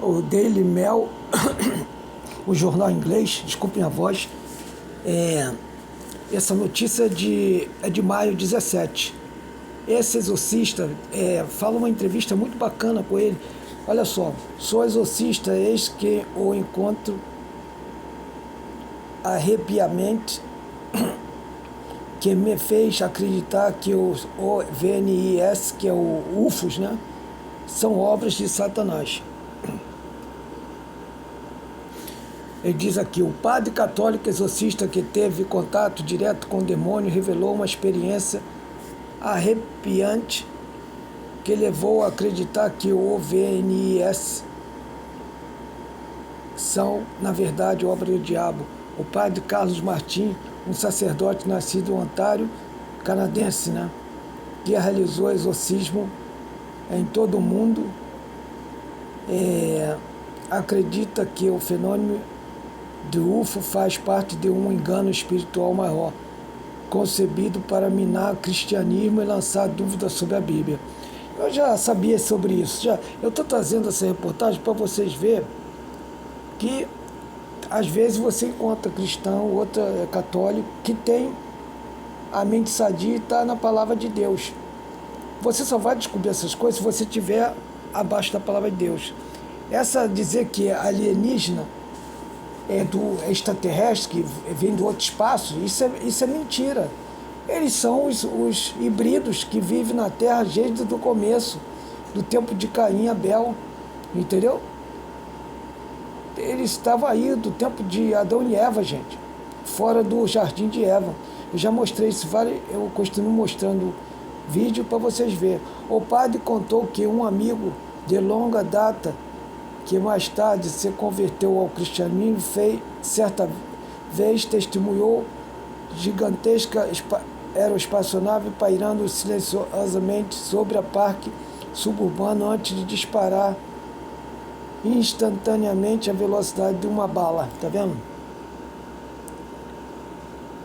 o Daily Mail, o jornal inglês, desculpem a voz, essa notícia é de maio 17. Esse exorcista fala uma entrevista muito bacana com ele. Olha só, sou exorcista, eis que o encontro arrepiamente que me fez acreditar que o OVNIs, que é o UFOs, né, são obras de Satanás. Ele diz aqui, o padre católico exorcista que teve contato direto com o demônio revelou uma experiência arrepiante que levou a acreditar que o OVNIs são, na verdade, obra do diabo. O padre Carlos Martin, um sacerdote nascido em Ontário, canadense, né, que realizou exorcismo em todo o mundo, acredita que o fenômeno do UFO faz parte de um engano espiritual maior, concebido para minar o cristianismo e lançar dúvidas sobre a Bíblia. Eu já sabia sobre isso. Eu estou trazendo essa reportagem para vocês verem que às vezes você encontra cristão, outro católico, que tem a mente sadia e está na palavra de Deus. Você só vai descobrir essas coisas se você estiver abaixo da palavra de Deus. Essa dizer que alienígena é do extraterrestre, que vem do outro espaço, isso é mentira. Eles são os híbridos que vivem na Terra desde o começo, do tempo de Caim e Abel, entendeu? Eles estavam aí do tempo de Adão e Eva, gente, fora do jardim de Eva. Eu já mostrei isso, eu continuo mostrando vídeo para vocês verem. O padre contou que um amigo de longa data, que mais tarde se converteu ao cristianismo, certa vez testemunhou gigantesca aeroespaçonave pairando silenciosamente sobre a parque suburbano antes de disparar instantaneamente a velocidade de uma bala. Tá vendo?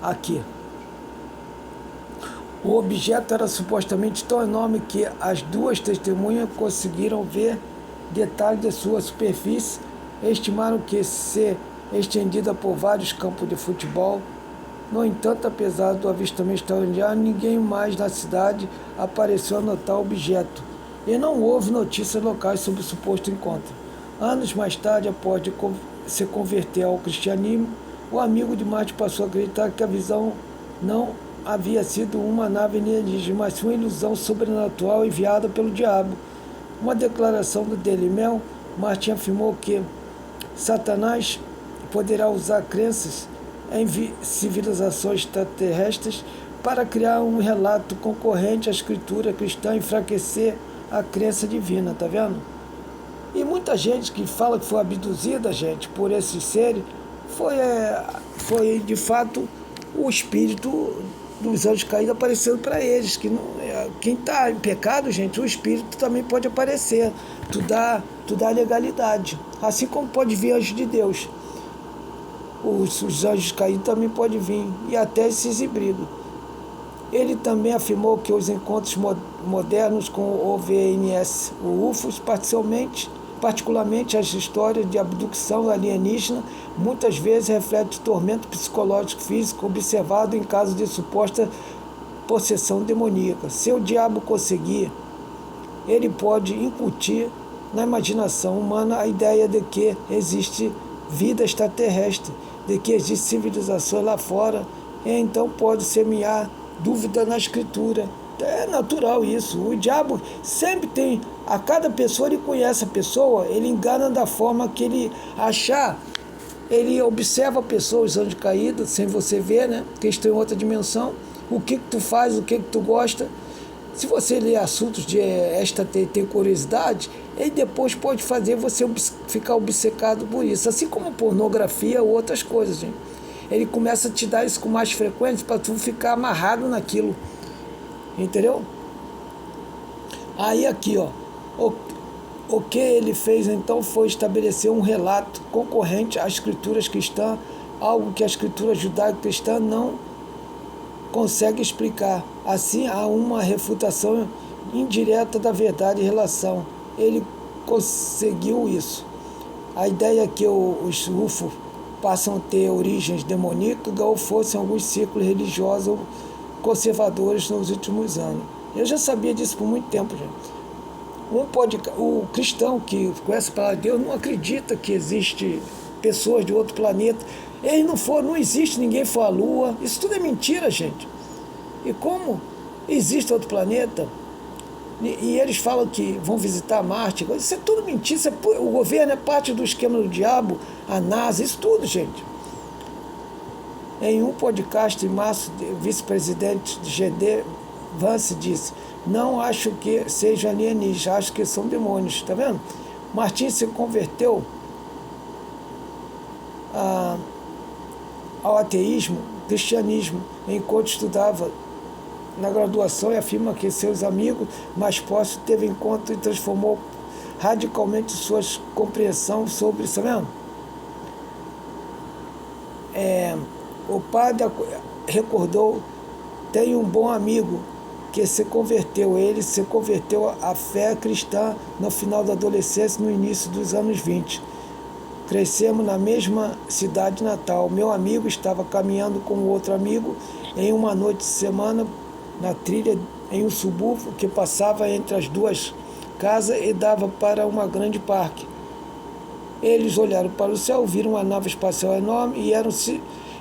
Aqui. O objeto era supostamente tão enorme que as duas testemunhas conseguiram ver detalhes de sua superfície, estimaram que se estendida por vários campos de futebol. No entanto, apesar do avistamento extraordinário, ninguém mais na cidade apareceu a notar o objeto, e não houve notícias locais sobre o suposto encontro. Anos mais tarde, após se converter ao cristianismo, o amigo de Marte passou a acreditar que a visão não havia sido uma nave alienígena, mas uma ilusão sobrenatural enviada pelo diabo. Uma declaração do Daily Mail, Martin afirmou que Satanás poderá usar crenças em civilizações extraterrestres para criar um relato concorrente à escritura cristã e enfraquecer a crença divina, tá vendo? E muita gente que fala que foi abduzida, gente, por esses seres, foi de fato o espírito dos anjos caídos aparecendo para eles, que não, quem está em pecado, gente, o espírito também pode aparecer, tu dá legalidade, assim como pode vir anjo de Deus, os anjos caídos também podem vir, e até esses híbridos. Ele também afirmou que os encontros modernos com o OVNIs, o UFOs, particularmente as histórias de abdução alienígena, muitas vezes refletem o tormento psicológico físico observado em caso de suposta possessão demoníaca. Se o diabo conseguir, ele pode incutir na imaginação humana a ideia de que existe vida extraterrestre, de que existe civilização lá fora, e então pode semear dúvida na escritura. É natural isso. O diabo sempre tem, a cada pessoa ele conhece a pessoa, ele engana da forma que ele achar. Ele observa a pessoa, os anjos caídos, sem você ver, né? Porque eles estão em outra dimensão. O que tu faz, o que tu gosta. Se você ler assuntos de tem curiosidade, ele depois pode fazer você ficar obcecado por isso. Assim como pornografia ou outras coisas, gente. Ele começa a te dar isso com mais frequência para tu ficar amarrado naquilo. Entendeu? Aí aqui, ó, o que ele fez então foi estabelecer um relato concorrente às escrituras cristãs, algo que a escritura judaico-cristã não consegue explicar. Assim, há uma refutação indireta da verdade em relação. Ele conseguiu isso. A ideia é que os UFO passam a ter origens demoníacas ou fossem alguns círculos religiosos conservadores nos últimos anos. Eu já sabia disso por muito tempo, gente. O cristão que conhece a palavra de Deus não acredita que existe pessoas de outro planeta. Eles não existe, ninguém foi à Lua. Isso tudo é mentira, gente. E como existe outro planeta, e eles falam que vão visitar Marte, isso é tudo mentira. O governo é parte do esquema do diabo, a NASA, isso tudo, gente. Em um podcast, em março, o vice-presidente de GD, Vance, disse: não acho que sejam alienígenas, acho que são demônios. Está vendo? Martin se converteu ao ateísmo, cristianismo, enquanto estudava na graduação, e afirma que seus amigos mais próximos teve encontro e transformou radicalmente sua compreensão sobre isso. Tá vendo? O padre recordou: tem um bom amigo que se converteu. Ele se converteu à fé cristã no final da adolescência, no início dos anos 20. Crescemos na mesma cidade natal. Meu amigo estava caminhando com outro amigo em uma noite de semana na trilha em um subúrbio que passava entre as duas casas e dava para um grande parque. Eles olharam para o céu, viram uma nave espacial enorme e era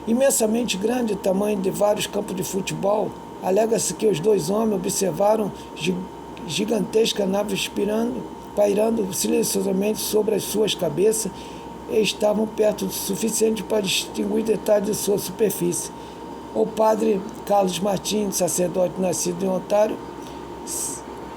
imensamente grande, tamanho de vários campos de futebol. Alega-se que os dois homens observaram gigantesca nave pairando silenciosamente sobre as suas cabeças e estavam perto o suficiente para distinguir detalhes de sua superfície. O padre Carlos Martins, sacerdote nascido em Ontário,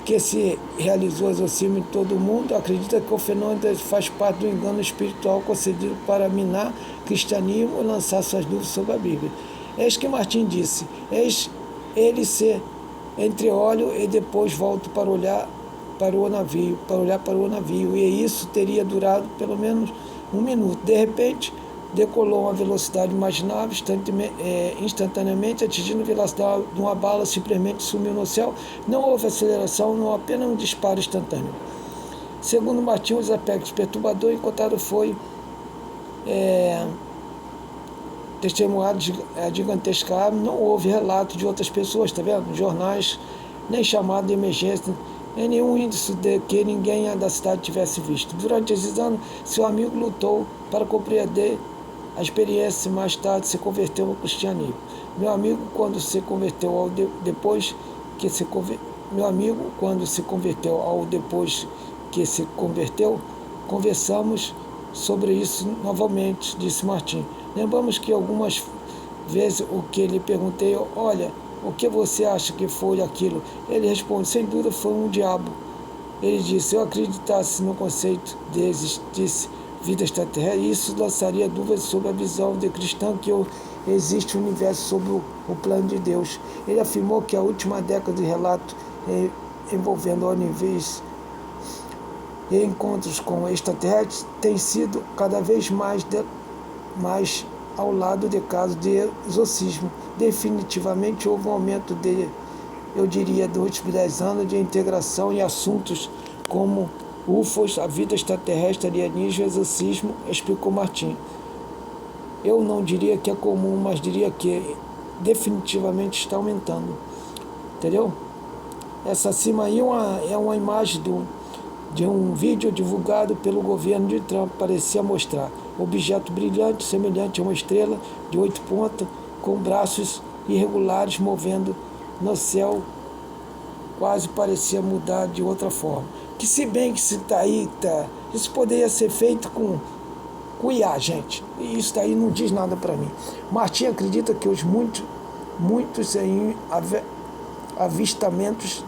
que se realizou exorcismo em todo o mundo, acredita que o fenômeno faz parte do engano espiritual concedido para minar o cristianismo e lançar suas dúvidas sobre a Bíblia. Eis que Martim disse: ele se entreolha e depois volta para olhar para o navio, e isso teria durado pelo menos 1 minuto. De repente, decolou a uma velocidade imaginável, instantaneamente, atingindo a velocidade de uma bala, simplesmente sumiu no céu. Não houve aceleração, não apenas um disparo instantâneo. Segundo Martim, os aspectos perturbadores encontrados foi testemunhado a gigantesca árvore. Não houve relato de outras pessoas, está vendo? Jornais, nem chamado de emergência, nem nenhum índice de que ninguém da cidade tivesse visto. Durante esses anos, seu amigo lutou para compreender a experiência. Mais tarde se converteu ao cristianismo. Meu amigo, quando se converteu depois que se converteu, conversamos sobre isso novamente, disse Martim. Lembramos que algumas vezes o que lhe perguntei: olha, o que você acha que foi aquilo? Ele responde: sem dúvida foi um diabo. Ele disse: se eu acreditasse no conceito de existisse vida extraterrestre, isso lançaria dúvidas sobre a visão de cristã que existe um universo sobre o plano de Deus. Ele afirmou que a última década de relatos envolvendo OVNIs e encontros com extraterrestres tem sido cada vez mais ao lado de casos de exorcismo. Definitivamente houve um aumento eu diria, dos últimos 10 anos de integração em assuntos como UFOs, a vida extraterrestre, alienígena, exorcismo, explicou Martim. Eu não diria que é comum, mas diria que definitivamente está aumentando. Entendeu? Essa acima aí é uma imagem de um vídeo divulgado pelo governo de Trump. Parecia mostrar objeto brilhante, semelhante a uma estrela de 8 pontas, com braços irregulares movendo no céu, quase parecia mudar de outra forma. Que se bem que se tá aí, isso poderia ser feito com IA, gente. E isso daí não diz nada para mim. Martim acredita que os muitos avistamentos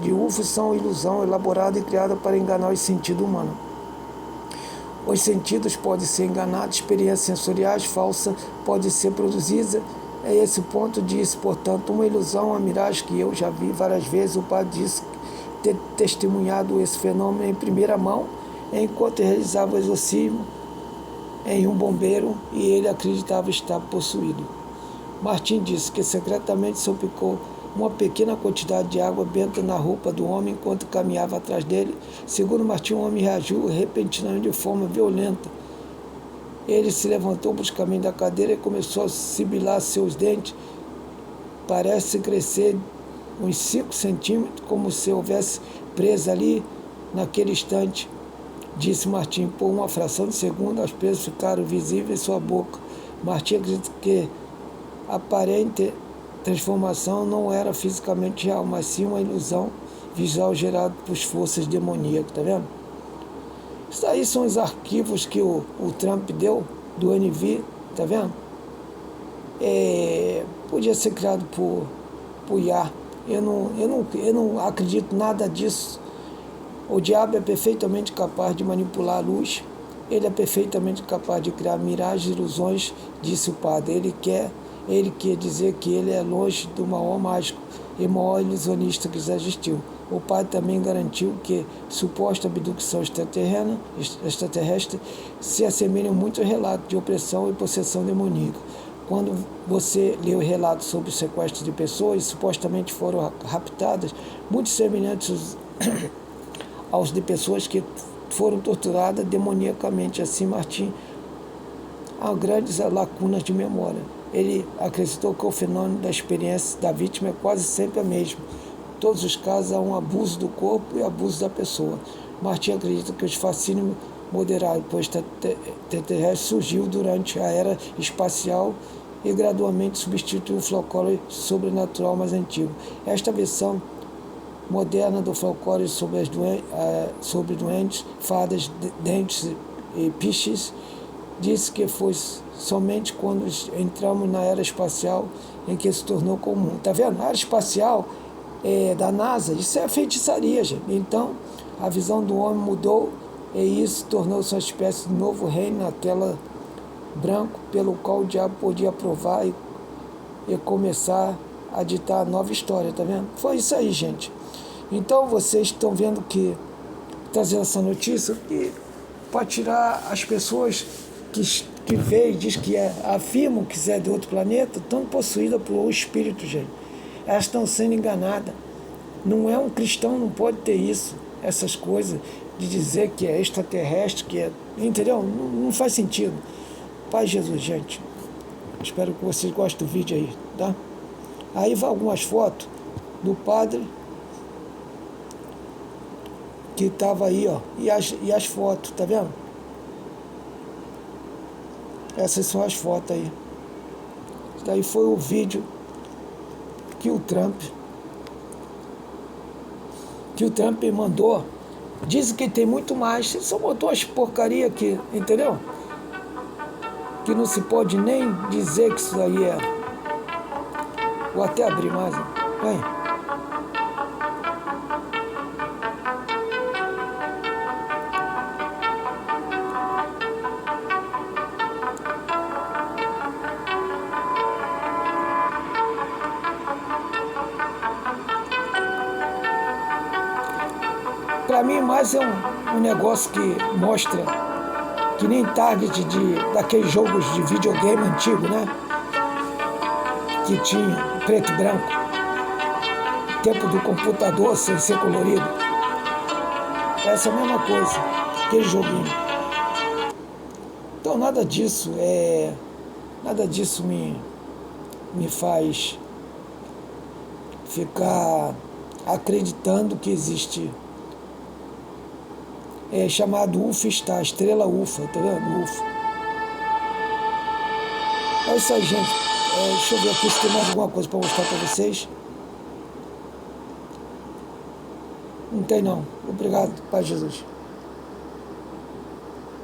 de UFO são ilusão elaborada e criada para enganar os sentidos humanos. Os sentidos podem ser enganados, experiências sensoriais falsas podem ser produzidas. É esse ponto disso, portanto, uma ilusão, uma miragem que eu já vi várias vezes. O padre disse ter testemunhado esse fenômeno em primeira mão, enquanto realizava o exorcismo em um bombeiro, e ele acreditava estar possuído. Martim disse que secretamente uma pequena quantidade de água benta na roupa do homem enquanto caminhava atrás dele. Segundo Martim, o homem reagiu repentinamente de forma violenta. Ele se levantou bruscamente da cadeira e começou a sibilar seus dentes. Parece crescer uns 5 centímetros, como se houvesse presa ali naquele instante, disse Martim. Por uma fração de segundo, as presas ficaram visíveis em sua boca. Martim acredita que a aparente transformação não era fisicamente real, mas sim uma ilusão visual gerada por forças demoníacas, tá vendo? Isso aí são os arquivos que o Trump deu, do NV, tá vendo? Podia ser criado por IA. Eu não acredito nada disso. O diabo é perfeitamente capaz de manipular a luz. Ele é perfeitamente capaz de criar miragens e ilusões, disse o padre. Ele quer dizer que ele é longe do maior mágico e maior ilusionista que já existiu. O padre também garantiu que suposta abdução extraterrestre se assemelha muito a relatos de opressão e possessão demoníaca. Quando você lê o relato sobre o sequestro de pessoas que supostamente foram raptadas, muito semelhantes aos de pessoas que foram torturadas demoniacamente, assim Martim, há grandes lacunas de memória. Ele acreditou que o fenômeno da experiência da vítima é quase sempre a mesma. Em todos os casos há um abuso do corpo e abuso da pessoa. Martim acredita que os fascínios moderados por extraterrestres surgiu durante a era espacial e gradualmente substituiu o folclore sobrenatural mais antigo. Esta versão moderna do folclore sobre duendes, fadas, dentes e piches disse que foi somente quando entramos na era espacial em que se tornou comum. Tá vendo? A era espacial da NASA, isso é feitiçaria, gente. Então, a visão do homem mudou e isso tornou-se uma espécie de novo reino na tela branco, pelo qual o diabo podia provar e começar a ditar a nova história, tá vendo? Foi isso aí, gente. Então, vocês estão vendo que trazendo essa notícia para tirar as pessoas que veio, diz que afirmam que é de outro planeta, estão possuídas por um espírito, gente. Elas estão sendo enganadas. Não é um cristão, não pode ter isso, essas coisas de dizer que é extraterrestre, que é... Entendeu? Não faz sentido. Pai Jesus, gente. Espero que vocês gostem do vídeo aí, tá? Aí vai algumas fotos do padre que estava aí, ó. E as fotos, tá vendo? Essas são as fotos aí. Isso daí foi o vídeo que o Trump mandou. Dizem que tem muito mais. Ele só botou as porcaria aqui, entendeu? Que não se pode nem dizer que isso aí é. Vou até abrir mais. Vem. Para mim, mais é um negócio que mostra que nem target daqueles jogos de videogame antigo, né? Que tinha preto e branco. Tempo do computador sem ser colorido. Essa é a mesma coisa, aquele joguinho. Então nada disso me faz ficar acreditando que existe chamado UFStar, estrela UFA, tá vendo? UFA. É isso aí, gente. Deixa eu ver aqui se tem mais alguma coisa para mostrar para vocês. Não tem não. Obrigado, Pai Jesus.